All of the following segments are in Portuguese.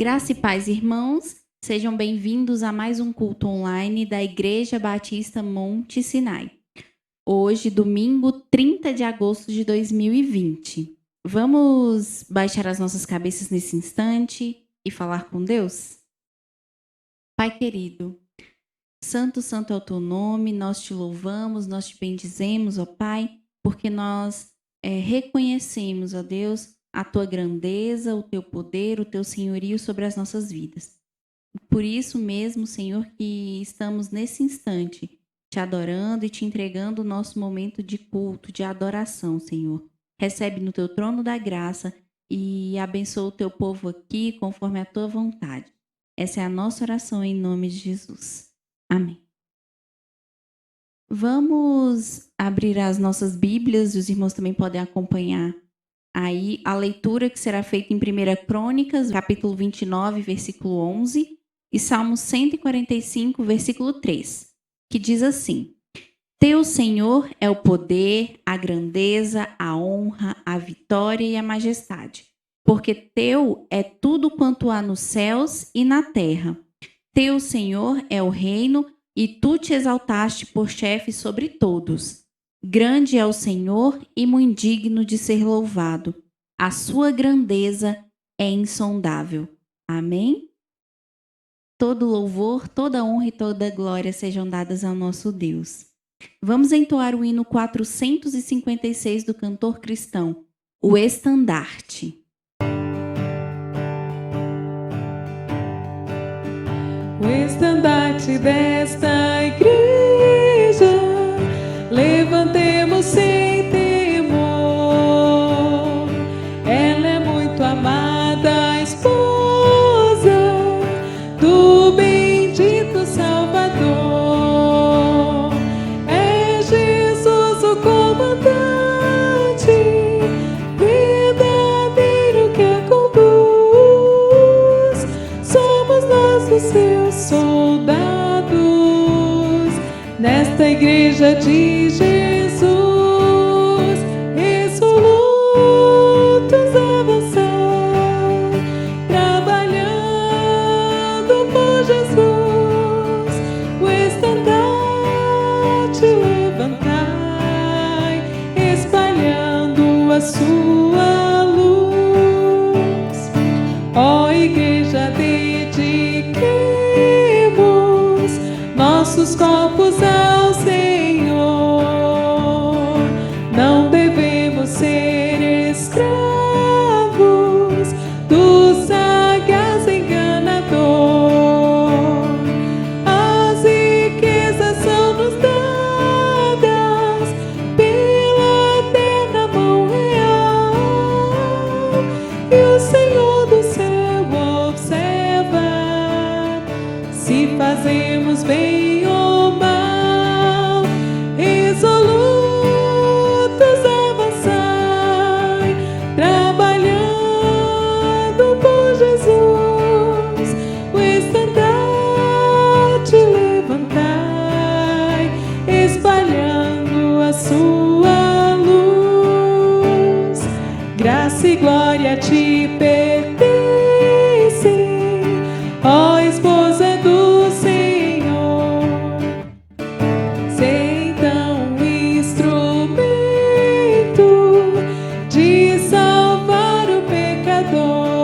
Graça e paz, irmãos. Sejam bem-vindos a mais um culto online da Igreja Batista Monte Sinai. Hoje, domingo, 30 de agosto de 2020. Vamos baixar as nossas cabeças nesse instante e falar com Deus? Pai querido, santo, santo é o teu nome, nós te louvamos, nós te bendizemos, ó Pai, porque nós reconhecemos, ó Deus, a tua grandeza, o teu poder, o teu senhorio sobre as nossas vidas. Por isso mesmo, Senhor, que estamos nesse instante te adorando e te entregando o nosso momento de culto, de adoração, Senhor. Recebe no teu trono da graça e abençoa o teu povo aqui conforme a tua vontade. Essa é a nossa oração em nome de Jesus. Amém. Vamos abrir as nossas Bíblias, os irmãos também podem acompanhar aí a leitura que será feita em 1 Crônicas, capítulo 29, versículo 11, e Salmo 145, versículo 3, que diz assim: Teu, Senhor, é o poder, a grandeza, a honra, a vitória e a majestade, porque teu é tudo quanto há nos céus e na terra. Teu, Senhor, é o reino, e tu te exaltaste por chefe sobre todos. Grande é o Senhor e muito digno de ser louvado. A sua grandeza é insondável. Amém? Todo louvor, toda honra e toda glória sejam dadas ao nosso Deus. Vamos entoar o hino 456 do cantor cristão, o Estandarte. O estandarte desta igreja, levantemos sem temor. Ela é muito amada, esposa do bendito Salvador. É Jesus o comandante, verdadeiro que a conduz. Somos nós os seus soldados nesta igreja de Jesus, resolutos a avançar, trabalhando por Jesus. O estandarte levantai, espalhando a sua luz. Ó igreja, dediquemos nossos corpos ao Senhor. Não devemos ser escravos do sagaz enganador. As riquezas são-nos dadas pela eterna mão real, e o Senhor do céu observa se fazemos bem ou mal. Resolutos avançai, trabalhando por Jesus. O estandarte levantai, espalhando a sua luz. Graça e glória te pertencem, ó esposa do Senhor. Sê então um instrumento de salvar o pecador,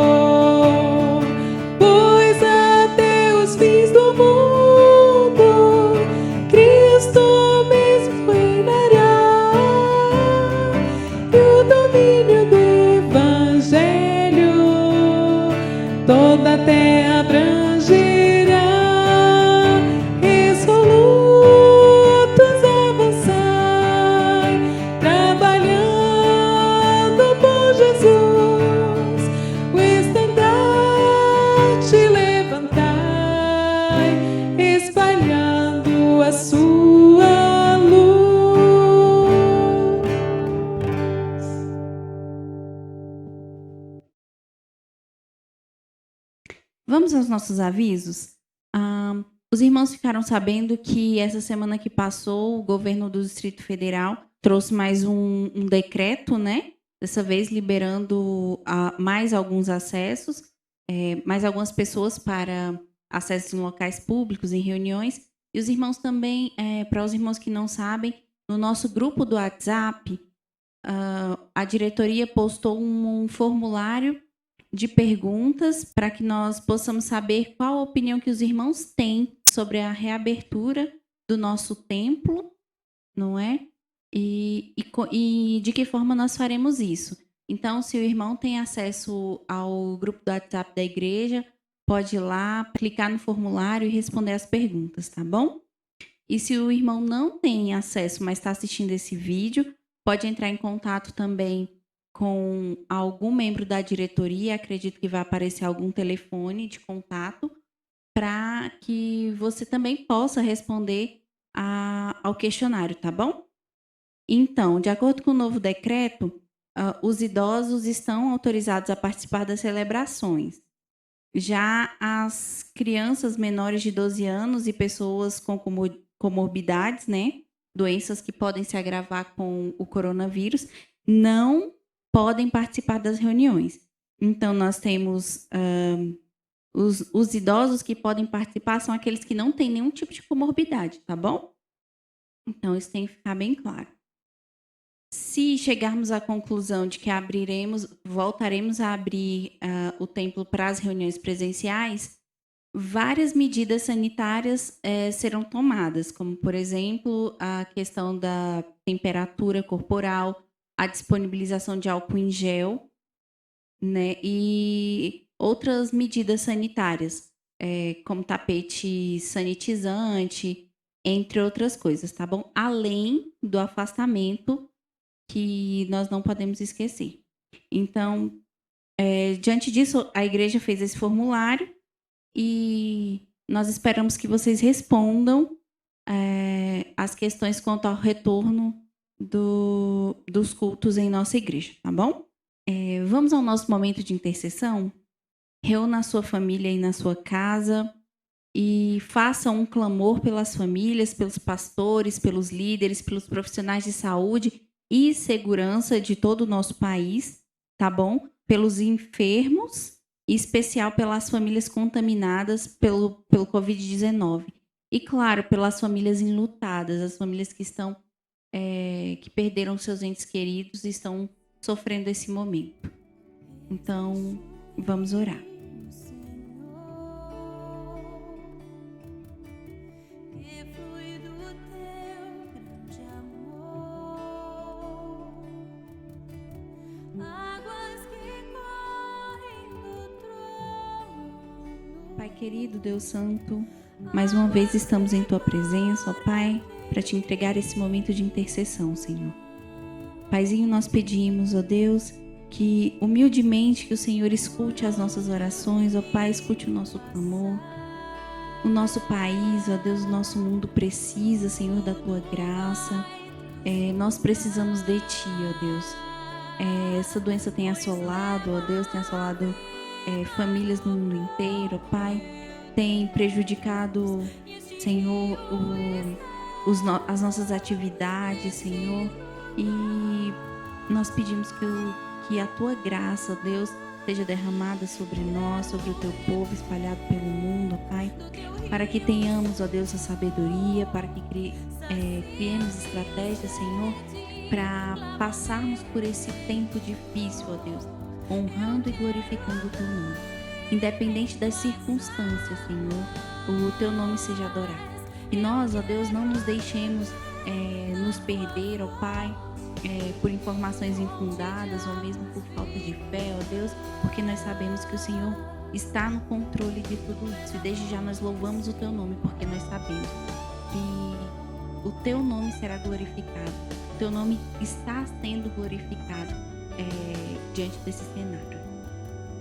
pois até os fins do mundo Cristo mesmo reinará, e o domínio do Evangelho toda a terra abrangerá. Resolutos avançai, trabalhando por Jesus. O estandarte levantai, espalhando a sua luz. Vamos aos nossos avisos? Os irmãos ficaram sabendo que essa semana que passou, o governo do Distrito Federal trouxe mais um decreto, né? Dessa vez liberando mais alguns acessos. mais algumas pessoas para acesso em locais públicos, em reuniões. E os irmãos também, para os irmãos que não sabem, no nosso grupo do WhatsApp, a diretoria postou um formulário de perguntas para que nós possamos saber qual a opinião que os irmãos têm sobre a reabertura do nosso templo, não é? E de que forma nós faremos isso. Então, se o irmão tem acesso ao grupo do WhatsApp da igreja, pode ir lá, clicar no formulário e responder as perguntas, tá bom? E se o irmão não tem acesso, mas está assistindo esse vídeo, pode entrar em contato também com algum membro da diretoria, acredito que vai aparecer algum telefone de contato, para que você também possa responder ao questionário, tá bom? Então, de acordo com o novo decreto, os idosos estão autorizados a participar das celebrações. Já as crianças menores de 12 anos e pessoas com comorbidades, né, doenças que podem se agravar com o coronavírus, não podem participar das reuniões. Então, nós temos os idosos que podem participar são aqueles que não têm nenhum tipo de comorbidade, tá bom? Então, isso tem que ficar bem claro. Se chegarmos à conclusão de que voltaremos a abrir o templo para as reuniões presenciais, várias medidas sanitárias serão tomadas, como, por exemplo, a questão da temperatura corporal, a disponibilização de álcool em gel, né, e outras medidas sanitárias, como tapete sanitizante, entre outras coisas, tá bom? Além do afastamento, que nós não podemos esquecer. Então, diante disso, a igreja fez esse formulário e nós esperamos que vocês respondam as questões quanto ao retorno dos cultos em nossa igreja, tá bom? Vamos ao nosso momento de intercessão? Reúna a sua família aí na sua casa e faça um clamor pelas famílias, pelos pastores, pelos líderes, pelos profissionais de saúde e segurança de todo o nosso país, tá bom? Pelos enfermos, em especial pelas famílias contaminadas pelo Covid-19. E, claro, pelas famílias enlutadas, as famílias que estão que perderam seus entes queridos e estão sofrendo esse momento. Então, vamos orar. Pai querido, Deus Santo, mais uma vez estamos em Tua presença, ó Pai, para Te entregar esse momento de intercessão, Senhor. Paizinho, nós pedimos, ó Deus, que humildemente que o Senhor escute as nossas orações, ó Pai, escute o nosso clamor. O nosso país, ó Deus, o nosso mundo precisa, Senhor, da Tua graça. Nós precisamos de Ti, ó Deus. Essa doença tem assolado, ó Deus, tem assolado famílias no mundo inteiro, ó Pai. Tem prejudicado, Senhor, as nossas atividades, Senhor. E nós pedimos que a Tua graça, Deus, seja derramada sobre nós, sobre o Teu povo espalhado pelo mundo, ó Pai. Para que tenhamos, ó Deus, a sabedoria, para que criemos estratégias, Senhor, para passarmos por esse tempo difícil, ó Deus, honrando e glorificando o Teu nome. Independente das circunstâncias, Senhor, o Teu nome seja adorado. E nós, ó Deus, não nos deixemos nos perder, ó Pai, por informações infundadas ou mesmo por falta de fé, ó Deus, porque nós sabemos que o Senhor está no controle de tudo isso. E desde já nós louvamos o Teu nome, porque nós sabemos que o Teu nome será glorificado. O Teu nome está sendo glorificado diante desse cenário.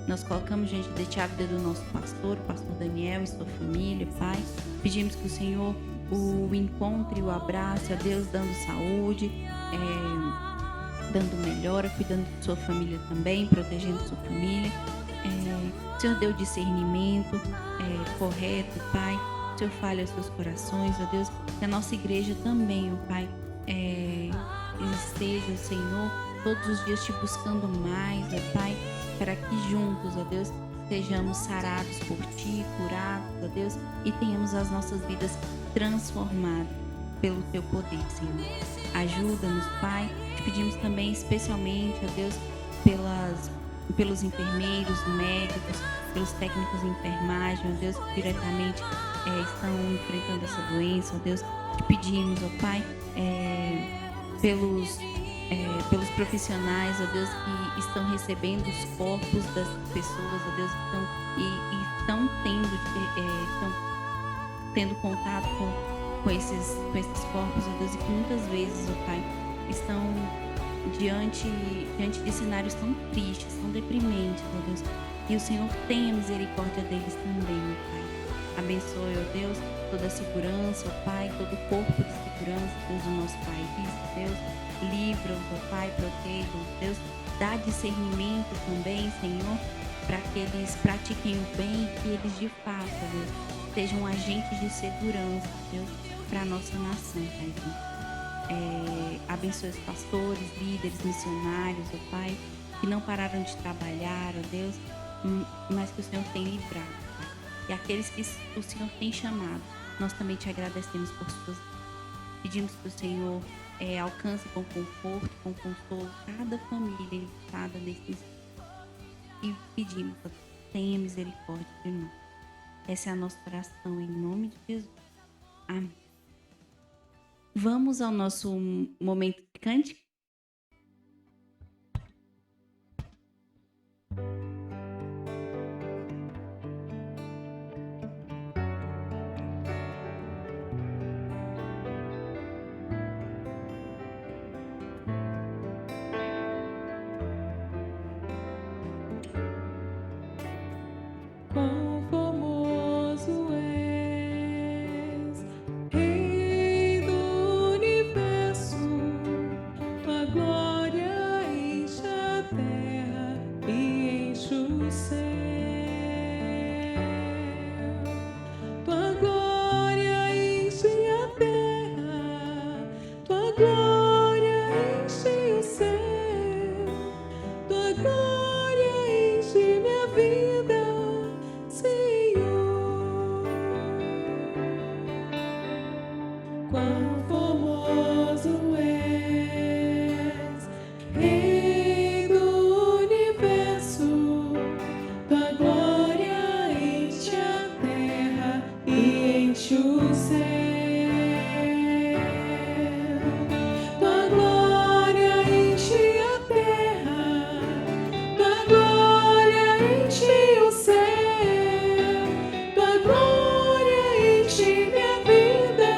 Nós colocamos diante de Ti a vida do nosso pastor, o pastor Daniel e sua família, Pai. Pedimos que o Senhor o encontre, o abrace, ó Deus, dando saúde, dando melhora, cuidando de sua família também, protegendo sua família. O Senhor deu discernimento correto, Pai. O Senhor fale aos seus corações, ó Deus. Que a nossa igreja também, ó Pai, esteja, Senhor, todos os dias Te buscando mais, ó Pai, para que juntos, ó Deus, sejamos sarados por Ti, curados, ó Deus, e tenhamos as nossas vidas transformadas pelo Teu poder, Senhor. Ajuda-nos, Pai. Te pedimos também, especialmente, ó Deus, pelos enfermeiros, médicos, pelos técnicos de enfermagem, ó Deus, que diretamente estão enfrentando essa doença, ó Deus. Te pedimos, ó Pai, pelos profissionais, ó Deus, que estão recebendo os corpos das pessoas, ó Deus, e estão tendo contato com esses corpos, ó Deus, e que muitas vezes, ó Pai, estão diante de cenários tão tristes, tão deprimentes, ó Deus. E o Senhor tenha misericórdia deles também, ó Pai. Abençoe, ó Deus, toda a segurança, ó Pai, todo o corpo de segurança, Deus, do nosso país, Deus. Livra-os, ó Pai, proteja-os, Deus. Dá discernimento também, Senhor, para que eles pratiquem o bem e que eles, de fato, Deus, sejam agentes de segurança, Deus, para a nossa nação, Pai. Abençoe os pastores, líderes, missionários, ó Pai, que não pararam de trabalhar, ó Deus, mas que o Senhor tem livrado, Pai. E aqueles que o Senhor tem chamado, nós também te agradecemos por suas vidas. Pedimos que o Senhor alcance com conforto, com consolo cada família enlutada nesse instante. E pedimos, ó Deus, tenha misericórdia de nós. Essa é a nossa oração em nome de Jesus. Amém. Vamos ao nosso momento de cântico? Quão famoso és, Rei do universo, tua glória enche a terra e enche o céu. Tua glória enche a terra, tua glória enche o céu, tua glória enche minha vida, Senhor. Quão formoso és, Rei do universo, tua glória enche a terra e enche o céu. Tua glória enche a terra, tua glória enche o céu, tua glória enche minha vida,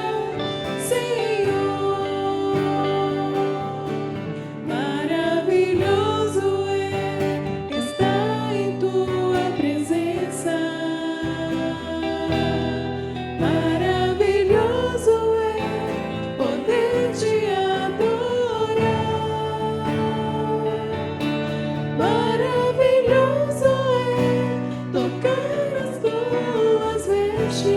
Senhor. Maravilhoso é estar em tua presença. Maravilhoso é poder te adorar. Maravilhoso é tocar as tuas vestes.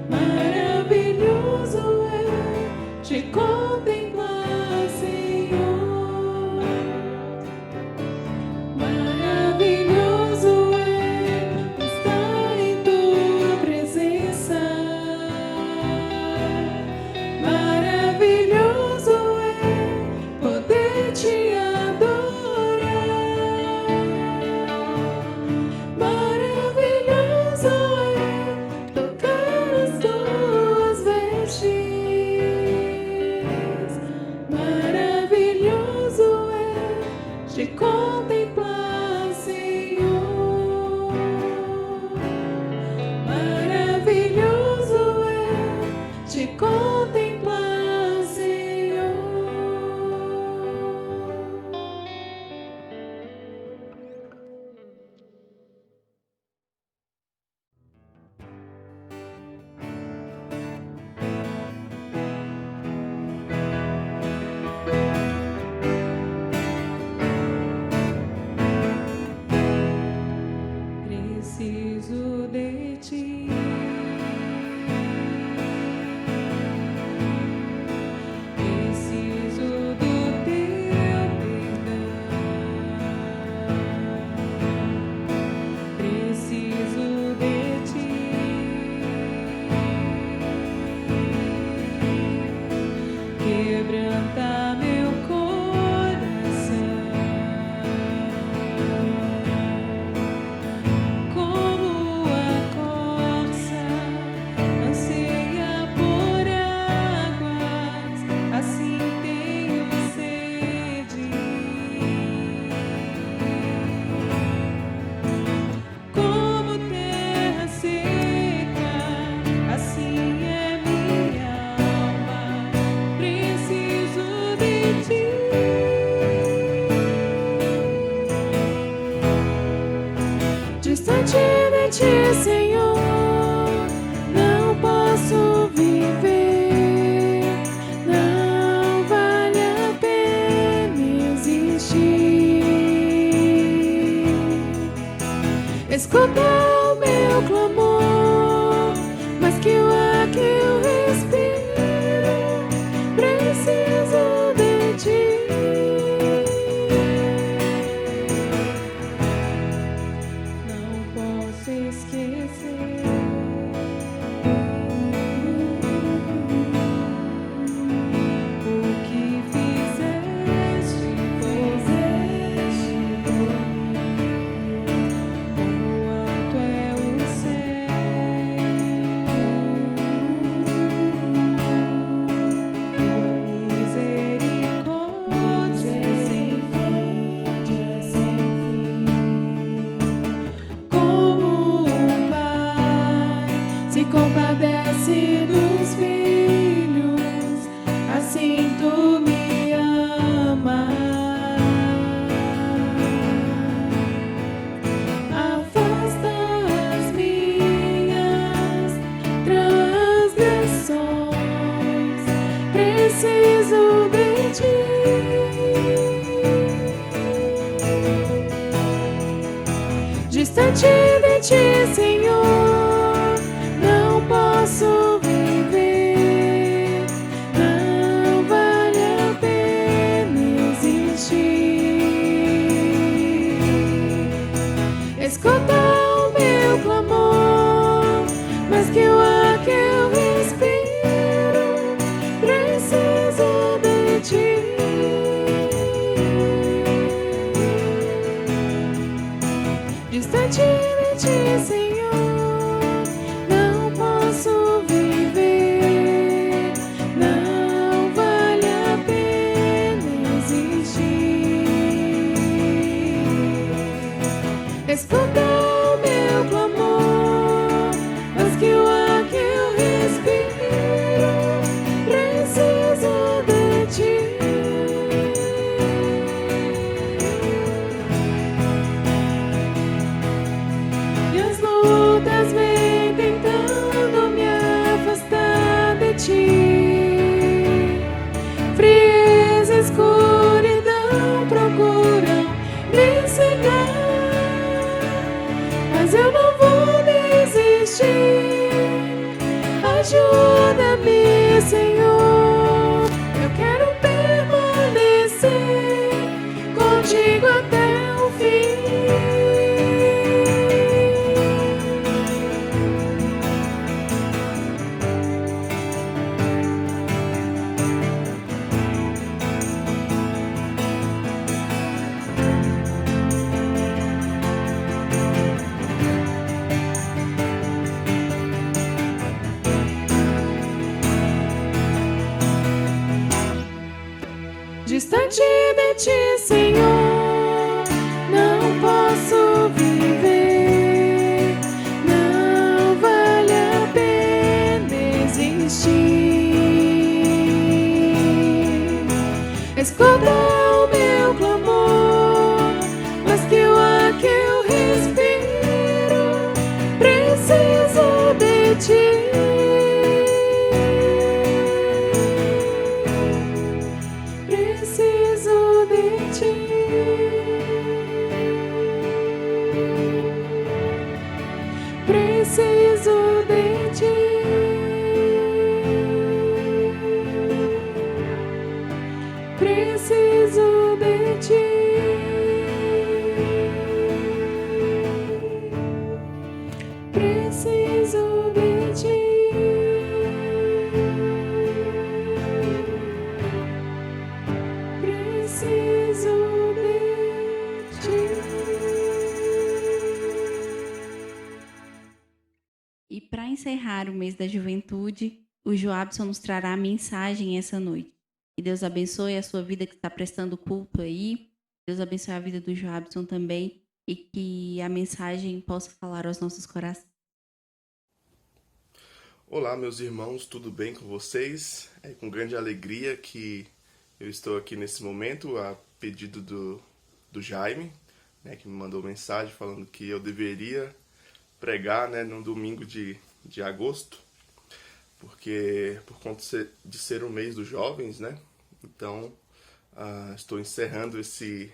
Maravilhoso é te contemplar, Senhor. Maravilhoso é estar em tua presença. Maravilhoso é poder te adorar. Maravilhoso é tocar as tuas vestes. preciso de ti. Distante de ti, Senhor, não posso viver. Não vale a pena existir. Escuta o meu clamor, mas que o ar que eu respiro, preciso de ti. Distante de ti, Senhor, não posso viver. Não vale a pena existir. Escuta o meu clamor, mas que o ar que eu respiro, preciso de ti. E as lutas vêm tentando me afastar de ti. Frieza, escuridão procuram me cegar, mas eu não vou desistir. Ajuda-me, Senhor, eu quero permanecer contigo até o fim. Distante de ti, Senhor, não posso viver. Não vale a pena existir. Escuta o meu clamor, mas que o ar que eu respiro, preciso de ti. Preciso de ti. Preciso de ti. Preciso de ti. Preciso de ti. Preciso de ti. E para encerrar o mês da juventude, o Joabson nos trará a mensagem essa noite. Que Deus abençoe a sua vida que está prestando culto aí. Deus abençoe a vida do Joabson também. E que a mensagem possa falar aos nossos corações. Olá, meus irmãos, tudo bem com vocês? É com grande alegria que eu estou aqui nesse momento, a pedido do Jaime, né, que me mandou mensagem falando que eu deveria pregar, né, no domingo de agosto, porque por conta de ser o mês dos jovens, né, então estou encerrando esse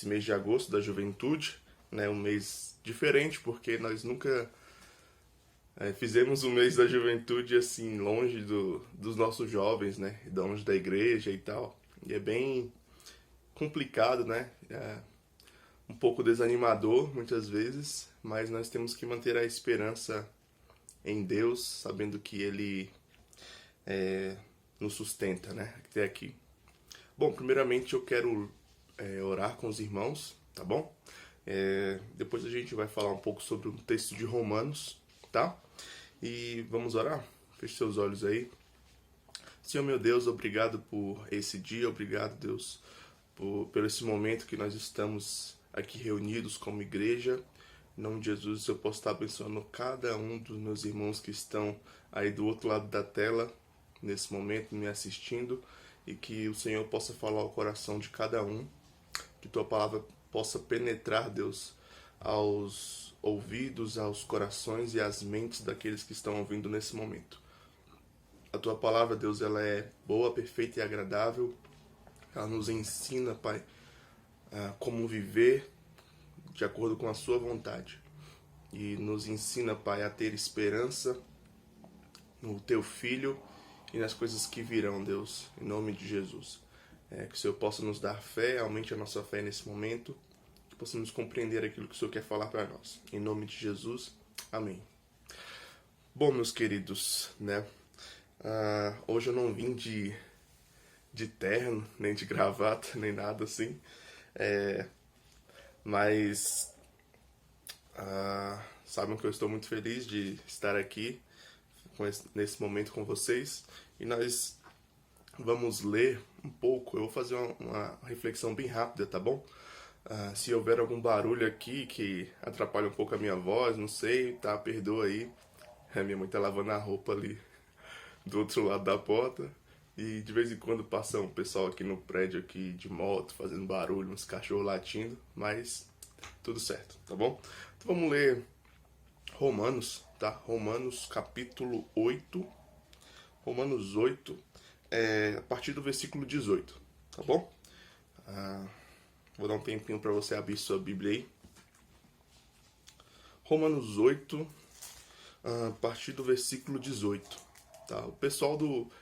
mês de agosto da juventude, né, um mês diferente, porque nós nunca fizemos o mês da juventude assim, longe dos nossos jovens, né? Longe da igreja e tal. E é bem complicado, né? Um pouco desanimador muitas vezes, mas nós temos que manter a esperança em Deus, sabendo que Ele nos sustenta, né? Até aqui. Bom, primeiramente eu quero orar com os irmãos, tá bom? Depois a gente vai falar um pouco sobre um texto de Romanos, tá? E vamos orar? Feche seus olhos aí. Senhor meu Deus, obrigado por esse dia, obrigado, Deus, por esse momento que nós estamos aqui reunidos como igreja. Em nome de Jesus, eu posso estar abençoando cada um dos meus irmãos que estão aí do outro lado da tela, nesse momento, me assistindo, e que o Senhor possa falar ao coração de cada um, que Tua palavra possa penetrar, Deus, aos ouvidos, aos corações e às mentes daqueles que estão ouvindo nesse momento. A tua palavra, Deus, ela é boa, perfeita e agradável. Ela nos ensina, Pai, como viver de acordo com a sua vontade. E nos ensina, Pai, a ter esperança no teu Filho e nas coisas que virão, Deus, em nome de Jesus. Que o Senhor possa nos dar fé, aumente a nossa fé nesse momento, que possamos compreender aquilo que o Senhor quer falar para nós. Em nome de Jesus, amém. Bom, meus queridos, né? Hoje eu não vim de terno, nem de gravata, nem nada assim. Mas sabem que eu estou muito feliz de estar aqui nesse momento com vocês. E nós vamos ler um pouco. Eu vou fazer uma reflexão bem rápida, tá bom? Se houver algum barulho aqui que atrapalha um pouco a minha voz, não sei, tá? Perdoa aí. A minha mãe tá lavando a roupa ali do outro lado da porta. E de vez em quando passa um pessoal aqui no prédio aqui de moto, fazendo barulho, uns cachorros latindo, mas tudo certo, tá bom? Então vamos ler Romanos, tá? Romanos capítulo 8. Romanos 8, a partir do versículo 18, tá bom? Vou dar um tempinho para você abrir sua Bíblia aí. Romanos 8, a partir do versículo 18. Tá? O pessoal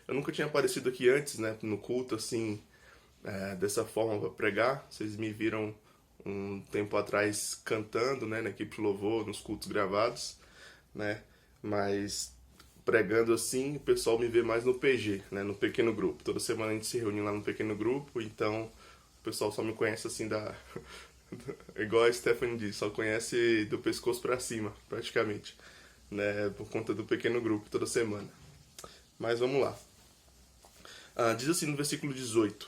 eu nunca tinha aparecido aqui antes, né, no culto, assim, dessa forma para pregar. Vocês me viram um tempo atrás cantando, né, na equipe de louvor, nos cultos gravados, né, mas pregando assim, o pessoal me vê mais no PG, né, no pequeno grupo. Toda semana a gente se reúne lá no pequeno grupo, então o pessoal só me conhece assim igual a Stephanie disse, só conhece do pescoço para cima, praticamente, né, por conta do pequeno grupo toda semana. Mas vamos lá. Diz assim no versículo 18: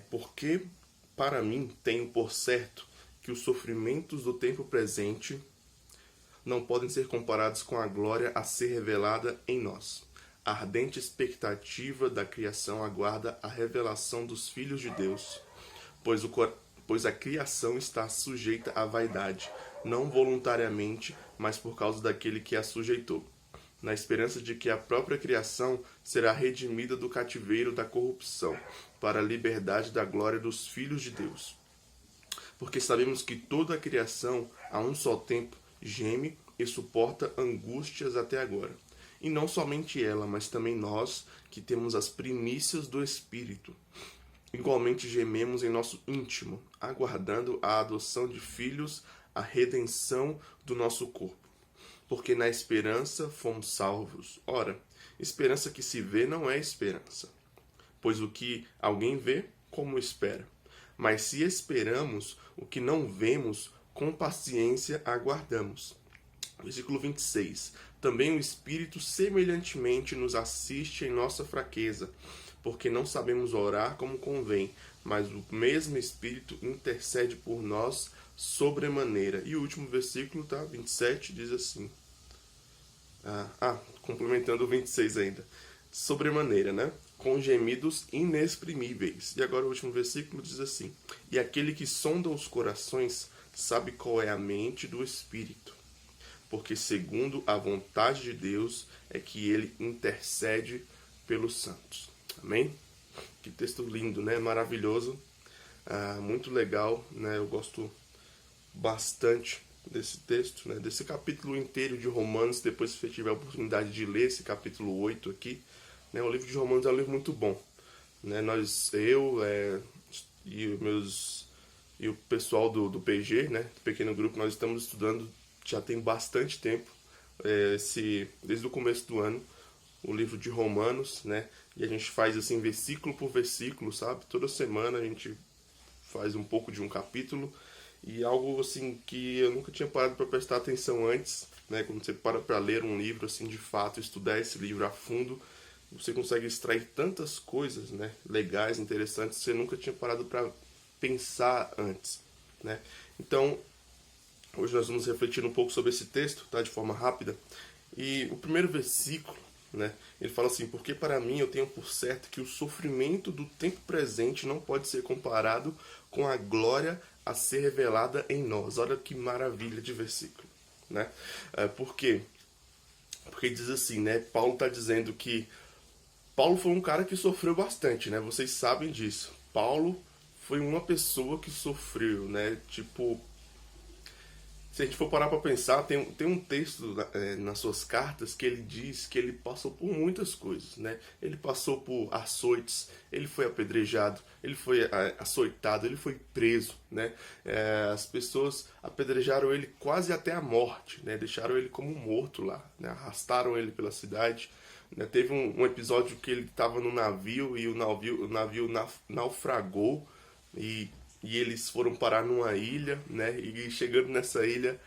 porque para mim tenho por certo que os sofrimentos do tempo presente não podem ser comparados com a glória a ser revelada em nós. A ardente expectativa da criação aguarda a revelação dos filhos de Deus, pois a criação está sujeita à vaidade, não voluntariamente, mas por causa daquele que a sujeitou, na esperança de que a própria criação será redimida do cativeiro da corrupção, para a liberdade da glória dos filhos de Deus. Porque sabemos que toda a criação, a um só tempo, geme e suporta angústias até agora. E não somente ela, mas também nós, que temos as primícias do Espírito. Igualmente gememos em nosso íntimo, aguardando a adoção de filhos, a redenção do nosso corpo. Porque na esperança fomos salvos. Ora, esperança que se vê não é esperança. Pois o que alguém vê, como espera? Mas se esperamos o que não vemos, com paciência aguardamos. Versículo 26. Também o Espírito semelhantemente nos assiste em nossa fraqueza, porque não sabemos orar como convém, mas o mesmo Espírito intercede por nós sobremaneira. E o último versículo, tá? 27, diz assim. Complementando o 26 ainda. Sobremaneira, né? Com gemidos inexprimíveis. E agora o último versículo diz assim: e aquele que sonda os corações sabe qual é a mente do Espírito, porque segundo a vontade de Deus é que ele intercede pelos santos. Amém? Que texto lindo, né? Maravilhoso. Muito legal, né? Eu gosto bastante desse texto, né? Desse capítulo inteiro de Romanos. Depois, se você tiver a oportunidade de ler esse capítulo 8 aqui, né? O livro de Romanos é um livro muito bom, né? E o pessoal do PG, né? Do pequeno grupo, nós estamos estudando já tem bastante tempo, desde o começo do ano, o livro de Romanos, né? E a gente faz assim versículo por versículo, sabe? Toda semana a gente faz um pouco de um capítulo, e algo assim que eu nunca tinha parado para prestar atenção antes, né? Quando você para ler um livro assim de fato, estudar esse livro a fundo, você consegue extrair tantas coisas, né? Legais, interessantes, que você nunca tinha parado para pensar antes, né? Então, hoje nós vamos refletir um pouco sobre esse texto, tá? De forma rápida. E o primeiro versículo, né? Ele fala assim: porque para mim eu tenho por certo que o sofrimento do tempo presente não pode ser comparado com a glória a ser revelada em nós. Olha que maravilha de versículo, né? Por quê? Porque diz assim, né? Paulo está dizendo que Paulo foi um cara que sofreu bastante, né? Vocês sabem disso. Paulo foi uma pessoa que sofreu, né? Tipo, se a gente for parar para pensar, tem um texto nas suas cartas que ele diz que ele passou por muitas coisas, né? Ele passou por açoites, ele foi apedrejado, ele foi açoitado, ele foi preso, né? As pessoas apedrejaram ele quase até a morte, né? Deixaram ele como morto lá, né? Arrastaram ele pela cidade. Né? Teve um episódio que ele estava no navio e o navio naufragou e eles foram parar numa ilha, né? E chegando nessa ilha,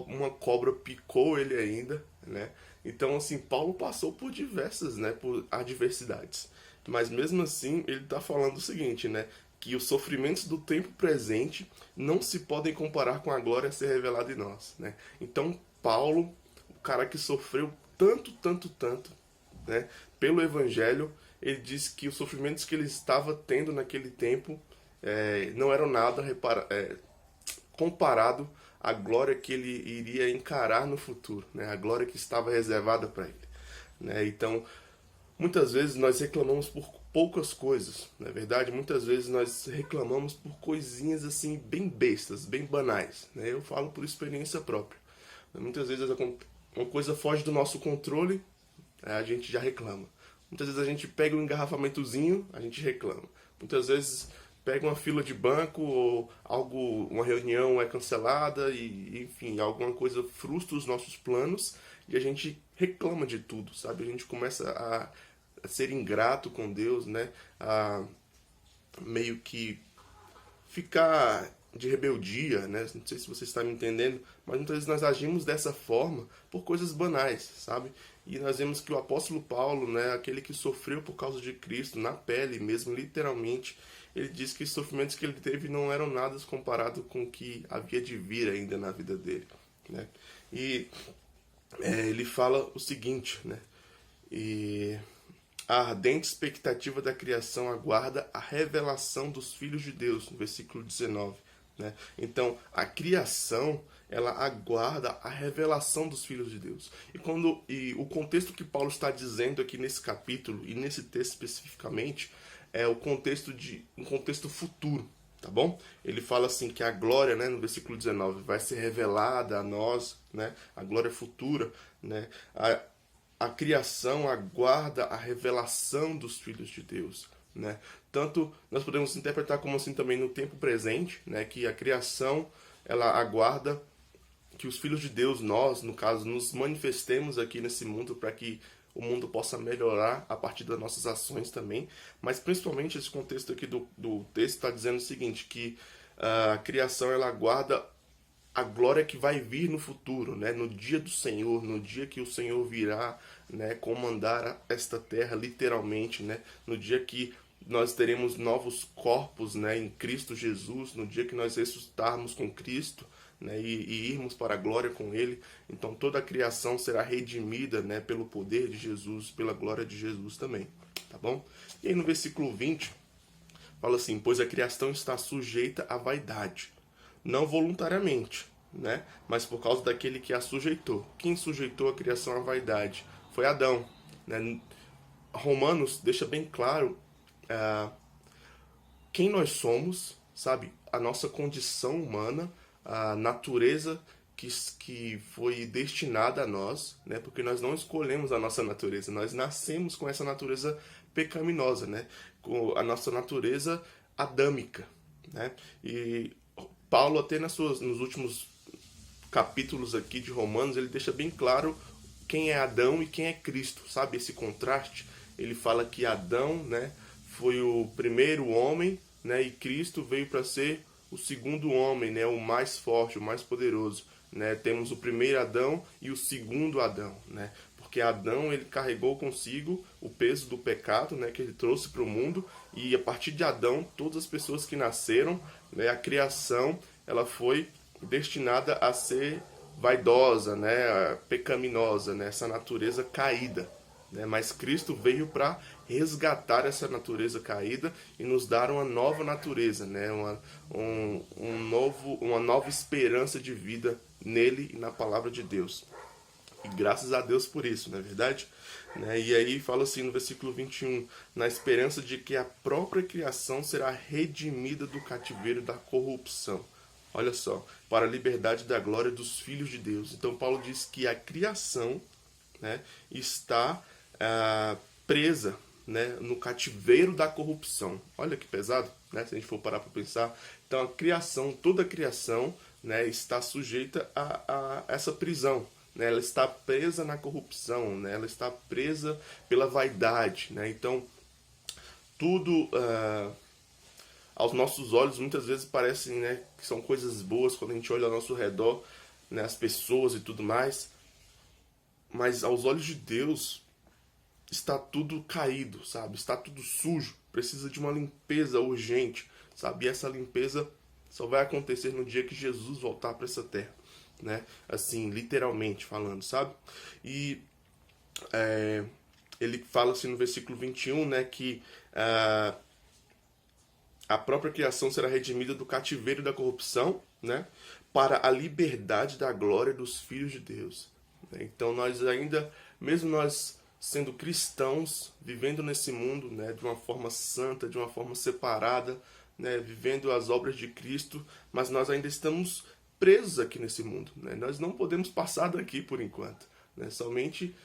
uma cobra picou ele ainda, né? Então, assim, Paulo passou por diversas, né? Por adversidades. Mas mesmo assim, ele está falando o seguinte, né? Que os sofrimentos do tempo presente não se podem comparar com a glória a ser revelada em nós, né? Então, Paulo, o cara que sofreu tanto, né? Pelo Evangelho, ele diz que os sofrimentos que ele estava tendo naquele tempo não eram nada comparado à glória que ele iria encarar no futuro, né? A glória que estava reservada para ele, né? Então, muitas vezes nós reclamamos por poucas coisas, não é verdade? Muitas vezes nós reclamamos por coisinhas assim bem bestas, bem banais, né? Eu falo por experiência própria. Muitas vezes uma coisa foge do nosso controle, a gente já reclama. Muitas vezes a gente pega um engarrafamentozinho, a gente reclama. Muitas vezes pega uma fila de banco ou uma reunião é cancelada e, enfim, alguma coisa frustra os nossos planos e a gente reclama de tudo, sabe? A gente começa a ser ingrato com Deus, né? A meio que ficar de rebeldia, né? Não sei se você está me entendendo, mas muitas vezes nós agimos dessa forma por coisas banais, sabe? E nós vemos que o apóstolo Paulo, né, aquele que sofreu por causa de Cristo, na pele mesmo, literalmente, ele diz que os sofrimentos que ele teve não eram nada comparado com o que havia de vir ainda na vida dele, né? E ele fala o seguinte, né? E a ardente expectativa da criação aguarda a revelação dos filhos de Deus, no versículo 19. Né? Então, a criação, ela aguarda a revelação dos filhos de Deus. E o contexto que Paulo está dizendo aqui nesse capítulo, e nesse texto especificamente, é um contexto futuro, tá bom? Ele fala assim que a glória, né, no versículo 19, vai ser revelada a nós, né? A glória futura, né? A criação aguarda a revelação dos filhos de Deus, né? Tanto nós podemos interpretar como assim também no tempo presente, né? Que a criação, ela aguarda que os filhos de Deus, nós, no caso, nos manifestemos aqui nesse mundo para que o mundo possa melhorar a partir das nossas ações também. Mas principalmente esse contexto aqui do texto está dizendo o seguinte, que a criação, ela aguarda a glória que vai vir no futuro, né? No dia do Senhor, no dia que o Senhor virá, né, comandar esta terra literalmente, né? No dia que nós teremos novos corpos, né, em Cristo Jesus, no dia que nós ressuscitarmos com Cristo, né, e irmos para a glória com Ele. Então toda a criação será redimida, né, pelo poder de Jesus, pela glória de Jesus também, tá bom? E aí no versículo 20 fala assim: pois a criação está sujeita à vaidade, não voluntariamente, né, mas por causa daquele que a sujeitou. Quem sujeitou a criação à vaidade foi Adão, né? Romanos deixa bem claro quem nós somos, sabe? A nossa condição humana, a natureza que foi destinada a nós, né? Porque nós não escolhemos a nossa natureza, nós nascemos com essa natureza pecaminosa, né? Com a nossa natureza adâmica, né? E Paulo, até nos últimos capítulos aqui de Romanos, ele deixa bem claro quem é Adão e quem é Cristo, sabe? Esse contraste. Ele fala que Adão, né, foi o primeiro homem, né, e Cristo veio para ser o segundo homem, né, o mais forte, o mais poderoso, né? Temos o primeiro Adão e o segundo Adão, né? Porque Adão, ele carregou consigo o peso do pecado, né, que ele trouxe para o mundo, e a partir de Adão, todas as pessoas que nasceram, né, a criação, ela foi destinada a ser vaidosa, né, pecaminosa, né, essa natureza caída, né? Mas Cristo veio para resgatar essa natureza caída e nos dar uma nova natureza, né? Uma nova esperança de vida nele e na palavra de Deus. E graças a Deus por isso, não é verdade? né? E aí fala assim no versículo 21, na esperança de que a própria criação será redimida do cativeiro da corrupção. Olha só, para a liberdade da glória dos filhos de Deus. Então Paulo diz que a criação, né, está presa, né, no cativeiro da corrupção. Olha que pesado, né, se a gente for parar para pensar. Então a criação, toda a criação, né, está sujeita a essa prisão. Né, ela está presa na corrupção, né, ela está presa pela vaidade. Né, então tudo aos nossos olhos muitas vezes parecem, né, que são coisas boas quando a gente olha ao nosso redor, né, as pessoas e tudo mais. Mas aos olhos de Deus está tudo caído, sabe? Está tudo sujo. Precisa de uma limpeza urgente, sabe? E essa limpeza só vai acontecer no dia que Jesus voltar para essa terra, né? Assim, literalmente falando, sabe? E ele fala assim no versículo 21, né, que a própria criação será redimida do cativeiro da corrupção, né, para a liberdade da glória dos filhos de Deus. Então nós ainda, mesmo nós sendo cristãos, vivendo nesse mundo, né, de uma forma santa, de uma forma separada, né, vivendo as obras de Cristo, mas nós ainda estamos presos aqui nesse mundo. Né? Nós não podemos passar daqui por enquanto, né? Somente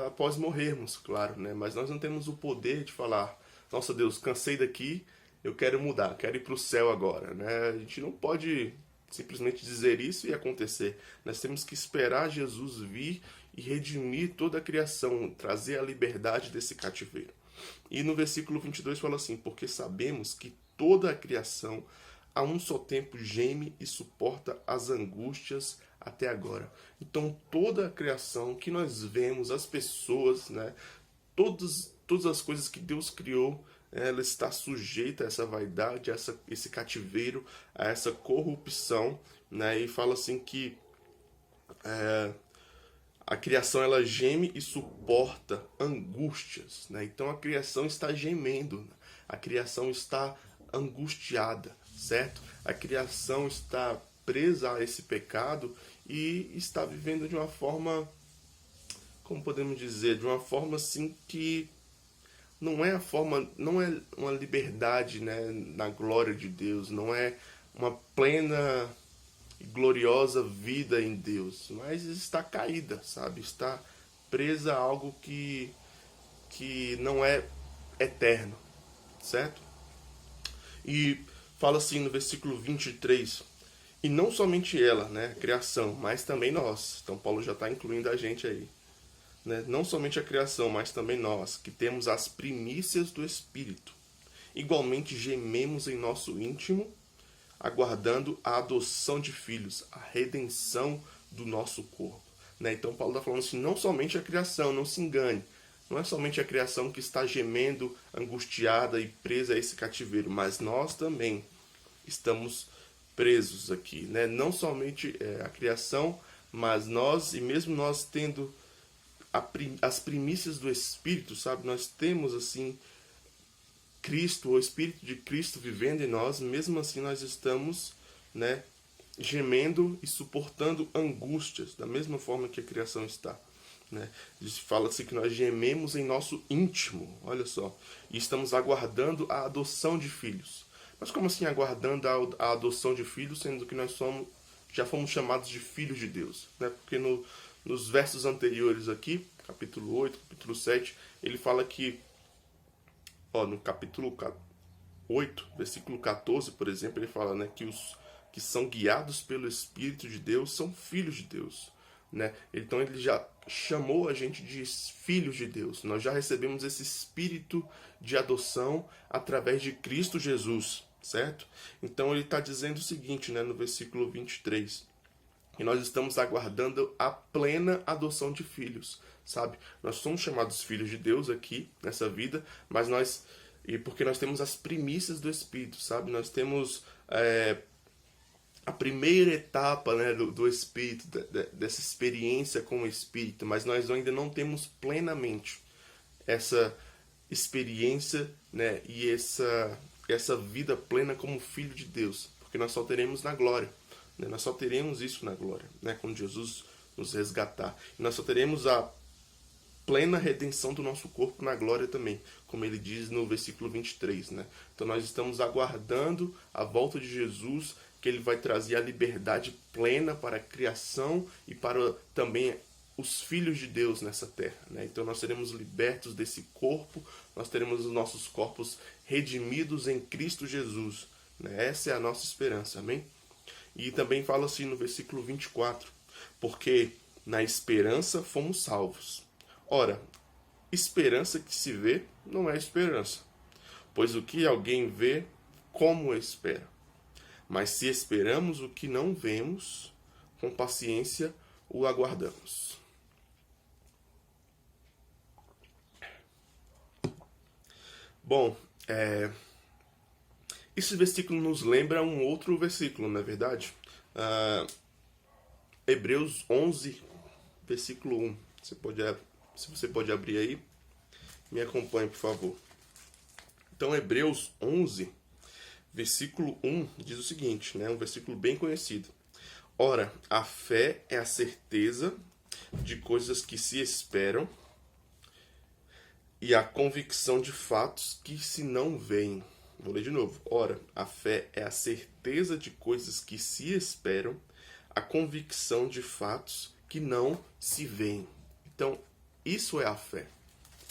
após morrermos, claro, né? Mas nós não temos o poder de falar, nossa Deus, cansei daqui, eu quero mudar, quero ir para o céu agora. Né? A gente não pode simplesmente dizer isso e acontecer. Nós temos que esperar Jesus vir e redimir toda a criação, trazer a liberdade desse cativeiro. E no versículo 22 fala assim, porque sabemos que toda a criação a um só tempo geme e suporta as angústias até agora. Então toda a criação que nós vemos, as pessoas, né, todas as coisas que Deus criou, ela está sujeita a essa vaidade, a esse cativeiro, a essa corrupção, né? E fala assim que a criação ela geme e suporta angústias, né? Então a criação está gemendo, né? A criação está angustiada, certo? A criação está presa a esse pecado e está vivendo de uma forma, como podemos dizer, de uma forma assim que não é uma liberdade, né, na glória de Deus, não é uma plena e gloriosa vida em Deus, mas está caída, sabe? Está presa a algo que não é eterno, certo? E fala assim no versículo 23, e não somente ela, né, a criação, mas também nós. Então Paulo já está incluindo a gente aí. Né? Não somente a criação, mas também nós, que temos as primícias do Espírito. Igualmente gememos em nosso íntimo, aguardando a adoção de filhos, a redenção do nosso corpo. Né? Então Paulo está falando assim, não somente a criação, não se engane. Não é somente a criação que está gemendo, angustiada e presa a esse cativeiro, mas nós também estamos presos aqui. Né? Não somente a criação, mas nós, e mesmo nós tendo as primícias do Espírito, sabe? Nós temos, assim, Cristo, o Espírito de Cristo vivendo em nós, mesmo assim nós estamos, né, gemendo e suportando angústias, da mesma forma que a criação está. Né? Fala-se que nós gememos em nosso íntimo, olha só, e estamos aguardando a adoção de filhos. Mas como assim aguardando a adoção de filhos, sendo que nós já fomos chamados de filhos de Deus? Né? Porque nos versos anteriores aqui, capítulo 8, capítulo 7, ele fala que, no capítulo 8, versículo 14, por exemplo, ele fala, né, que os que são guiados pelo Espírito de Deus são filhos de Deus. Né? Então ele já chamou a gente de filhos de Deus. Nós já recebemos esse espírito de adoção através de Cristo Jesus, certo? Então ele está dizendo o seguinte, né, no versículo 23, que nós estamos aguardando a plena adoção de filhos, sabe? Nós somos chamados filhos de Deus aqui, nessa vida, mas porque nós temos as primícias do Espírito, sabe? Nós temos a primeira etapa, né, do Espírito, dessa experiência com o Espírito, mas nós ainda não temos plenamente essa experiência, né, e essa vida plena como filho de Deus, porque nós só teremos na glória. Nós só teremos isso na glória, né, quando Jesus nos resgatar. E nós só teremos plena redenção do nosso corpo na glória também, como ele diz no versículo 23, né? Então nós estamos aguardando a volta de Jesus, que ele vai trazer a liberdade plena para a criação e para também os filhos de Deus nessa terra, né? Então nós seremos libertos desse corpo, nós teremos os nossos corpos redimidos em Cristo Jesus, né? Essa é a nossa esperança, amém? E também fala assim no versículo 24, porque na esperança fomos salvos. Ora, esperança que se vê não é esperança, pois o que alguém vê, como espera? Mas se esperamos o que não vemos, com paciência o aguardamos. Bom, esse versículo nos lembra um outro versículo, não é verdade? Hebreus 11, versículo 1. Se você pode abrir aí, me acompanhe, por favor. Então, Hebreus 11, versículo 1 diz o seguinte, né? Um versículo bem conhecido. Ora, a fé é a certeza de coisas que se esperam e a convicção de fatos que se não veem. Vou ler de novo. Ora, a fé é a certeza de coisas que se esperam, a convicção de fatos que não se veem. Então, isso é a fé,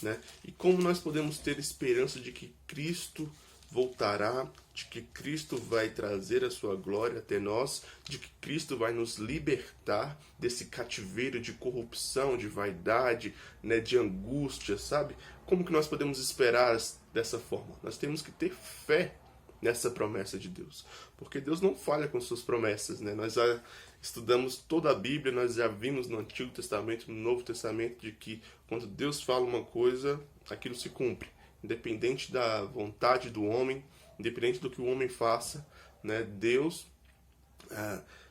né? E como nós podemos ter esperança de que Cristo voltará, de que Cristo vai trazer a sua glória até nós, de que Cristo vai nos libertar desse cativeiro de corrupção, de vaidade, né, de angústia, sabe? Como que nós podemos esperar dessa forma? Nós temos que ter fé nessa promessa de Deus, porque Deus não falha com suas promessas, né? Nós já estudamos toda a Bíblia, nós já vimos no Antigo Testamento, no Novo Testamento, de que quando Deus fala uma coisa, aquilo se cumpre, independente da vontade do homem, independente do que o homem faça, né? Deus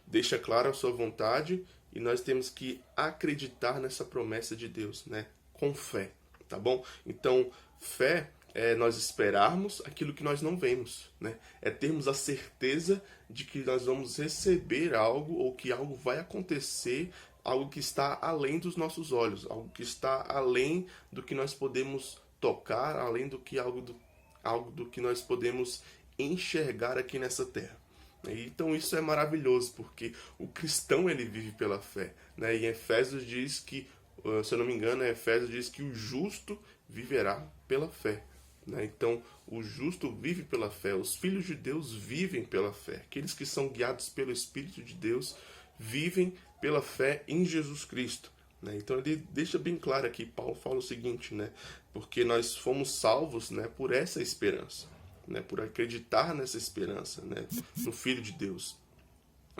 deixa clara a sua vontade e nós temos que acreditar nessa promessa de Deus, né? Com fé, tá bom? Então, fé é nós esperarmos aquilo que nós não vemos, né? É termos a certeza de que nós vamos receber algo ou que algo vai acontecer, algo que está além dos nossos olhos, algo que está além do que nós podemos tocar, além do que algo do que nós podemos enxergar aqui nessa terra. Então isso é maravilhoso, porque o cristão ele vive pela fé, né? E Efésios diz que, se eu não me engano, Efésios diz que o justo viverá pela fé. Então, o justo vive pela fé, os filhos de Deus vivem pela fé. Aqueles que são guiados pelo Espírito de Deus vivem pela fé em Jesus Cristo. Então, ele deixa bem claro aqui, Paulo fala o seguinte, né? Porque nós fomos salvos, né, por essa esperança, né, por acreditar nessa esperança, né, no Filho de Deus.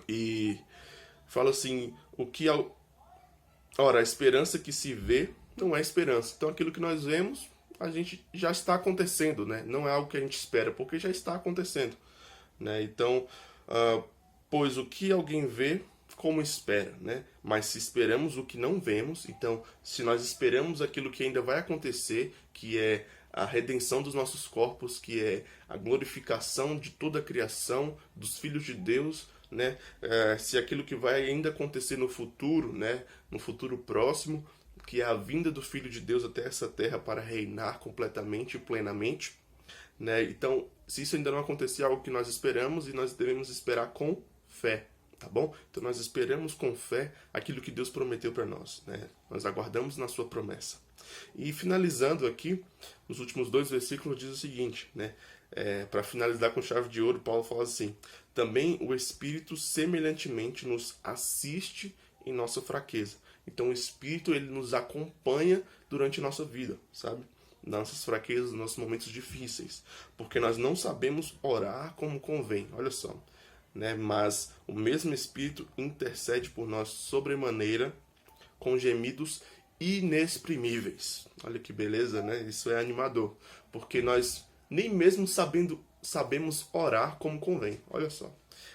E fala assim, ora, a esperança que se vê não é esperança. Então, aquilo que nós vemos, a gente já está acontecendo, né? Não é algo que a gente espera, porque já está acontecendo, né? Então, pois o que alguém vê, como espera, né? Mas se esperamos o que não vemos, então, se nós esperamos aquilo que ainda vai acontecer, que é a redenção dos nossos corpos, que é a glorificação de toda a criação, dos filhos de Deus, né? Se aquilo que vai ainda acontecer no futuro, né? No futuro próximo, que é a vinda do Filho de Deus até essa terra para reinar completamente e plenamente, né? Então, se isso ainda não acontecer, é algo que nós esperamos e nós devemos esperar com fé, tá bom? Então, nós esperamos com fé aquilo que Deus prometeu para nós, né? Nós aguardamos na sua promessa. E finalizando aqui, os últimos 2 versículos diz o seguinte, né? Para finalizar com chave de ouro, Paulo fala assim, também o Espírito semelhantemente nos assiste em nossa fraqueza. Então o Espírito ele nos acompanha durante a nossa vida, sabe? Nossas fraquezas, nossos momentos difíceis. Porque nós não sabemos orar como convém, olha só. Né? Mas o mesmo Espírito intercede por nós sobremaneira com gemidos inexprimíveis. Olha que beleza, né? Isso é animador. Porque nós nem mesmo sabemos orar como convém, olha só.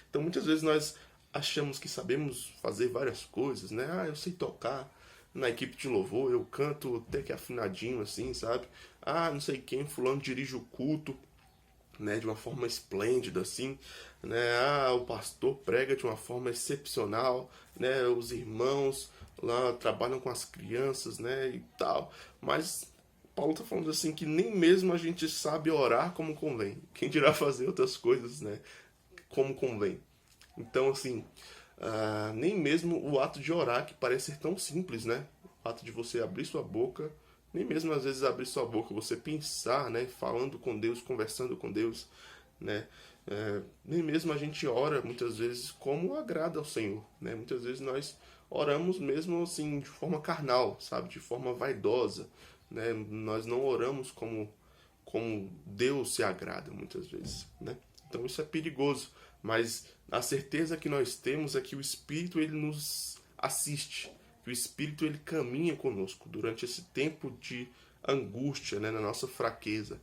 Então muitas vezes nós achamos que sabemos fazer várias coisas, né? Eu sei tocar na equipe de louvor, eu canto até que afinadinho assim, sabe? Não sei quem, fulano dirige o culto, né? De uma forma esplêndida assim, né? O pastor prega de uma forma excepcional, né? Os irmãos lá trabalham com as crianças, né, e tal. Mas Paulo está falando assim que nem mesmo a gente sabe orar como convém. Quem dirá fazer outras coisas, né, como convém. Então, assim, nem mesmo o ato de orar, que parece ser tão simples, né? O ato de você abrir sua boca, nem mesmo às vezes abrir sua boca, você pensar, né? Falando com Deus, conversando com Deus, né? Nem mesmo a gente ora muitas vezes como agrada ao Senhor, né? Muitas vezes nós oramos mesmo assim de forma carnal, sabe? De forma vaidosa, né? Nós não oramos como Deus se agrada muitas vezes, né? Então isso é perigoso, mas a certeza que nós temos é que o Espírito ele nos assiste, que o Espírito ele caminha conosco durante esse tempo de angústia, né, na nossa fraqueza.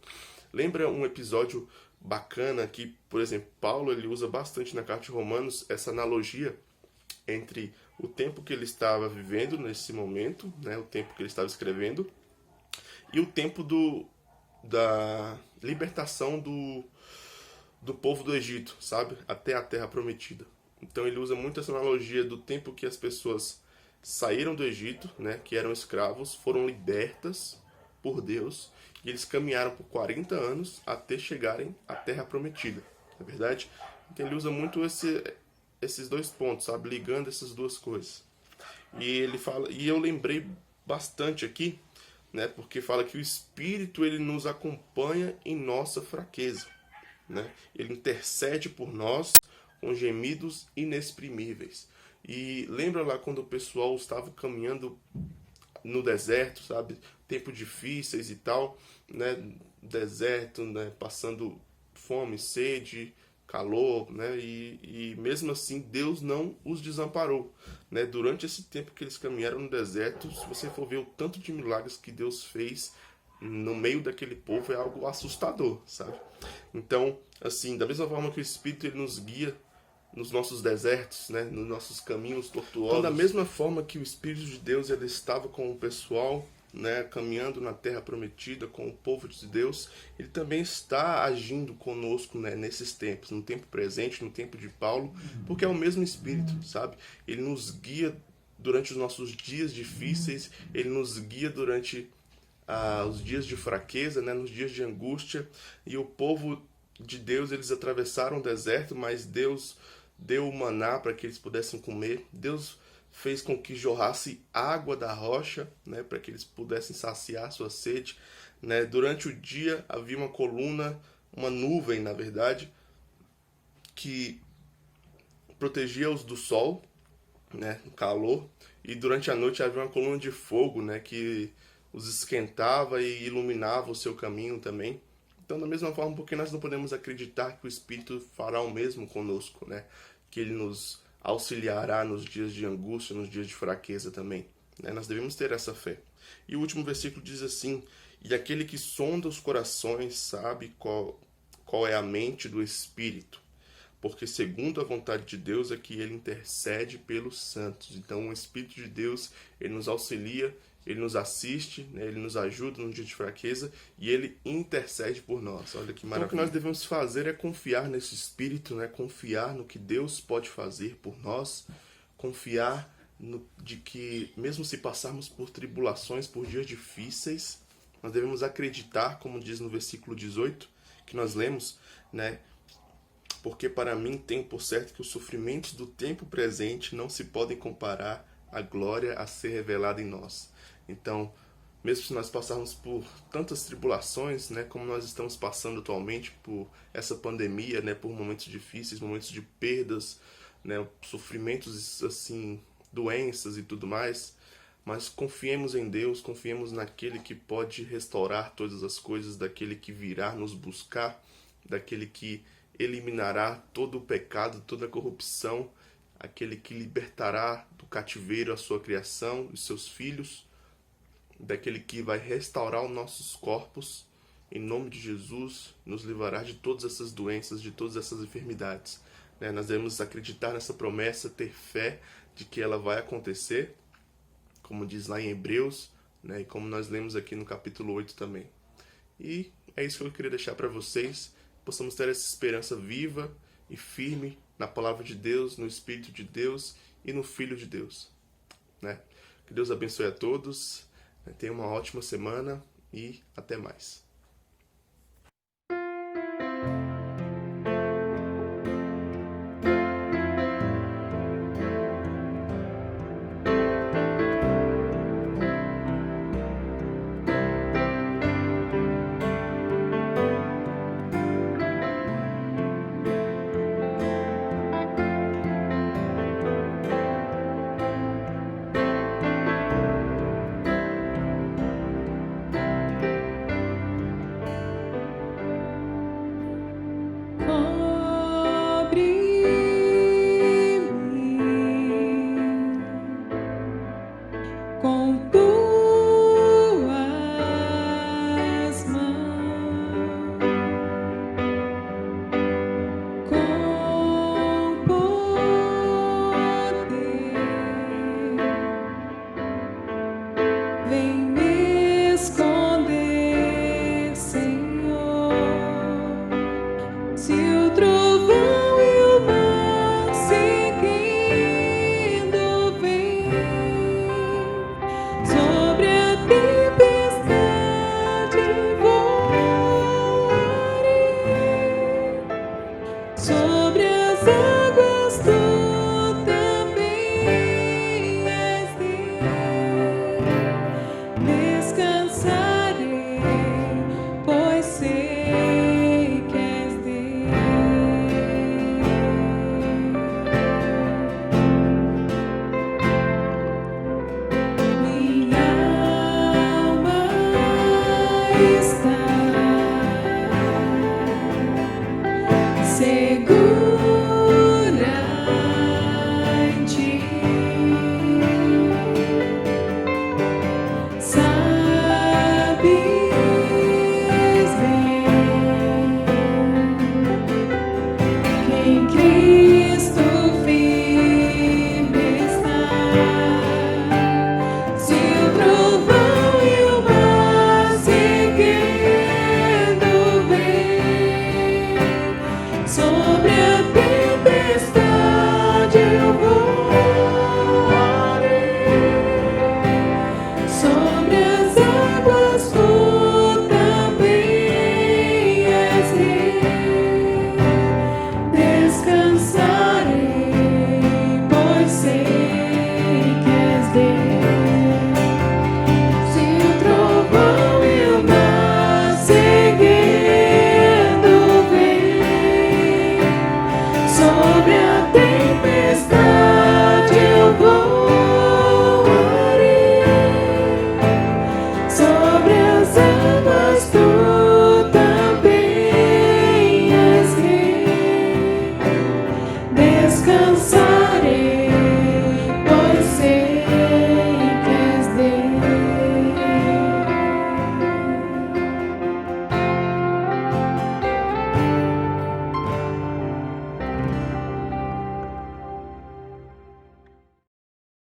Lembra um episódio bacana que, por exemplo, Paulo ele usa bastante na carta de Romanos essa analogia entre o tempo que ele estava vivendo nesse momento, né, o tempo que ele estava escrevendo, e o tempo da libertação do povo do Egito, sabe? Até a terra prometida. Então ele usa muito essa analogia do tempo que as pessoas saíram do Egito, né, que eram escravos, foram libertas por Deus, e eles caminharam por 40 anos até chegarem à terra prometida. Não é verdade? Então ele usa muito esses dois pontos, sabe? Ligando essas duas coisas. E ele fala, e eu lembrei bastante aqui, né, porque fala que o Espírito ele nos acompanha em nossa fraqueza, né? Ele intercede por nós com gemidos inexprimíveis. E lembra lá quando o pessoal estava caminhando no deserto, sabe? Tempos difíceis e tal, né? Deserto, né? Passando fome, sede, calor, né? E mesmo assim Deus não os desamparou, né? Durante esse tempo que eles caminharam no deserto, se você for ver o tanto de milagres que Deus fez no meio daquele povo, é algo assustador, sabe? Então, assim, da mesma forma que o Espírito ele nos guia nos nossos desertos, né, nos nossos caminhos tortuosos. Então, da mesma forma que o Espírito de Deus ele estava com o pessoal, né, caminhando na terra prometida com o povo de Deus, ele também está agindo conosco, né, nesses tempos, no tempo presente, no tempo de Paulo, porque é o mesmo Espírito, sabe? Ele nos guia durante os nossos dias difíceis, ele nos guia durante os dias de fraqueza, né, nos dias de angústia, e o povo de Deus, eles atravessaram o deserto, mas Deus deu o maná para que eles pudessem comer. Deus fez com que jorrasse água da rocha, né, para que eles pudessem saciar sua sede, né? Durante o dia havia uma coluna, uma nuvem, na verdade, que protegia-os do sol, né, calor, e durante a noite havia uma coluna de fogo, né, que os esquentava e iluminava o seu caminho também. Então, da mesma forma, porque nós não podemos acreditar que o Espírito fará o mesmo conosco, né? Que ele nos auxiliará nos dias de angústia, nos dias de fraqueza também, né? Nós devemos ter essa fé. E o último versículo diz assim: e aquele que sonda os corações sabe qual é a mente do Espírito, porque segundo a vontade de Deus é que ele intercede pelos santos. Então, o Espírito de Deus, ele nos auxilia, ele nos assiste, né? Ele nos ajuda no dia de fraqueza e ele intercede por nós. Olha que maravilha. Então, o que nós devemos fazer é confiar nesse Espírito, né? Confiar no que Deus pode fazer por nós, confiar de que mesmo se passarmos por tribulações, por dias difíceis, nós devemos acreditar, como diz no versículo 18, que nós lemos, né? Porque para mim tenho por certo que os sofrimentos do tempo presente não se podem comparar à glória a ser revelada em nós. Então, mesmo se nós passarmos por tantas tribulações, né, como nós estamos passando atualmente por essa pandemia, né, por momentos difíceis, momentos de perdas, né, sofrimentos assim, doenças e tudo mais, mas confiemos em Deus, confiemos naquele que pode restaurar todas as coisas, daquele que virá nos buscar, daquele que eliminará todo o pecado, toda a corrupção, aquele que libertará do cativeiro a sua criação, os seus filhos, daquele que vai restaurar os nossos corpos, em nome de Jesus, nos livrará de todas essas doenças, de todas essas enfermidades. Nós devemos acreditar nessa promessa, ter fé de que ela vai acontecer, como diz lá em Hebreus, né, e como nós lemos aqui no capítulo 8 também. E é isso que eu queria deixar para vocês, possamos ter essa esperança viva e firme na palavra de Deus, no Espírito de Deus e no Filho de Deus, né? Que Deus abençoe a todos. Tenha uma ótima semana e até mais. Com tuas mãos, com poder, vem me esconder, Senhor. Se o trovão e o mar seguindo vem sobre a tempestade voarei, sobre as águas tu também és Deus. Descansarei, pois sei que és minha alma está segura em ti. Sabes bem que em Cristo firme está. Se o trovão e o mar seguindo vem sobre